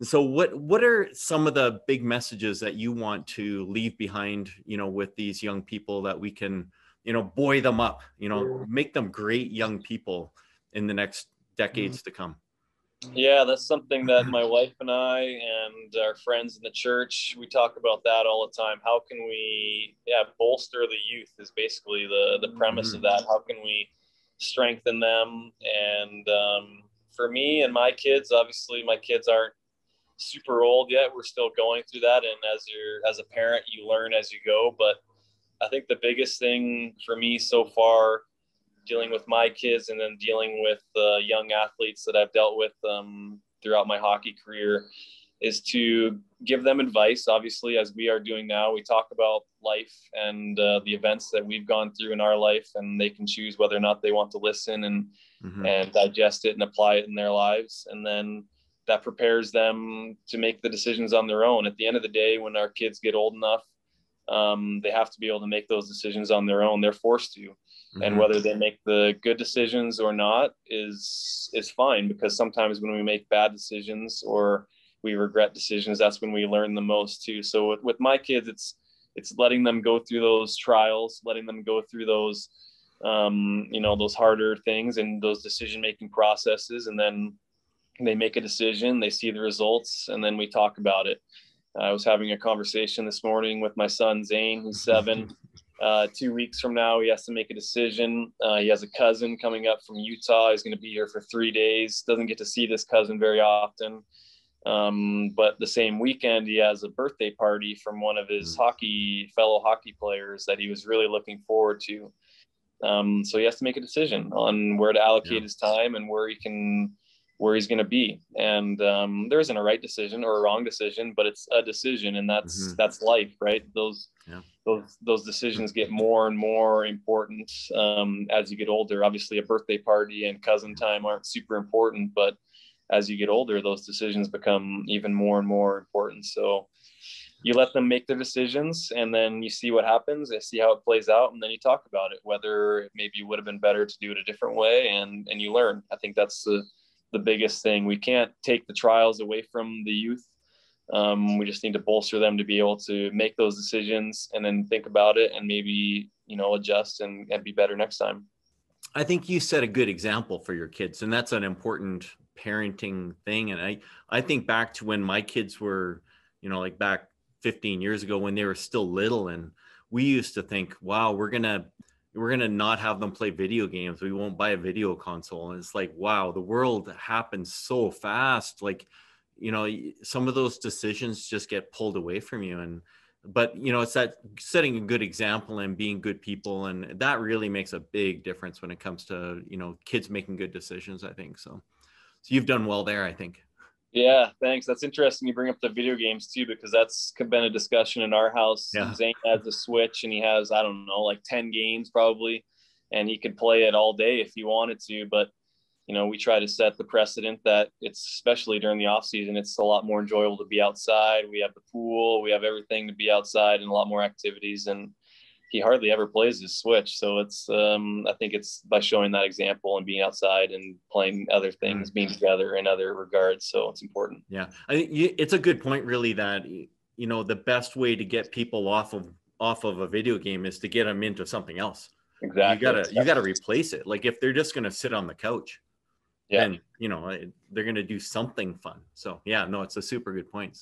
So what are some of the big messages that you want to leave behind, with these young people that we can, buoy them up, make them great young people in the next decades to come? Yeah, that's something that my wife and I and our friends in the church, we talk about that all the time. How can we, bolster the youth is basically the premise of that. How can we strengthen them? And for me and my kids, obviously my kids aren't super old yet. We're still going through that. And as a parent, you learn as you go. But I think the biggest thing for me so far, dealing with my kids and then dealing with young athletes that I've dealt with throughout my hockey career, is to give them advice. Obviously, as we are doing now, we talk about life and the events that we've gone through in our life, and they can choose whether or not they want to listen and digest it and apply it in their lives. And then that prepares them to make the decisions on their own. At the end of the day, when our kids get old enough, they have to be able to make those decisions on their own. They're forced to. And whether they make the good decisions or not is fine, because sometimes when we make bad decisions or we regret decisions, that's when we learn the most too. So with my kids, it's letting them go through those trials, letting them go through those, those harder things and those decision-making processes. And then they make a decision, they see the results, and then we talk about it. I was having a conversation this morning with my son, Zane, who's 7. 2 weeks from now, he has to make a decision. He has a cousin coming up from Utah. He's going to be here for 3 days. Doesn't get to see this cousin very often. But the same weekend, he has a birthday party from one of his fellow hockey players that he was really looking forward to. So he has to make a decision on where to allocate his time and where he's going to be. And there isn't a right decision or a wrong decision, but it's a decision, and that's life, right? Those decisions get more and more important as you get older. Obviously, a birthday party and cousin time aren't super important, but as you get older, those decisions become even more and more important. So you let them make their decisions, and then you see what happens, and see how it plays out, and then you talk about it, whether maybe it would have been better to do it a different way, and you learn. I think that's the biggest thing. We can't take the trials away from the youth. We just need to bolster them to be able to make those decisions and then think about it and maybe, adjust and be better next time. I think you set a good example for your kids, and that's an important parenting thing. And I think back to when my kids were, like back 15 years ago when they were still little, and we used to think, wow, we're going to not have them play video games. We won't buy a video console. And it's like, wow, the world happens so fast. Like, some of those decisions just get pulled away from you. But it's that setting a good example and being good people. And that really makes a big difference when it comes to, kids making good decisions, I think. So you've done well there, I think. Yeah, thanks. That's interesting you bring up the video games too, because that's been a discussion in our house. Yeah. Zane has a Switch and he has, I don't know, like 10 games probably, and he could play it all day if he wanted to. But, we try to set the precedent that it's, especially during the off season, it's a lot more enjoyable to be outside. We have the pool, we have everything to be outside and a lot more activities. And he hardly ever plays his Switch. So it's, I think it's by showing that example and being outside and playing other things, being together in other regards. So it's important. Yeah. I think it's a good point, really, that, the best way to get people off of a video game is to get them into something else. Exactly. You gotta replace it. Like if they're just going to sit on the couch, then, they're going to do something fun. So yeah, no, it's a super good point.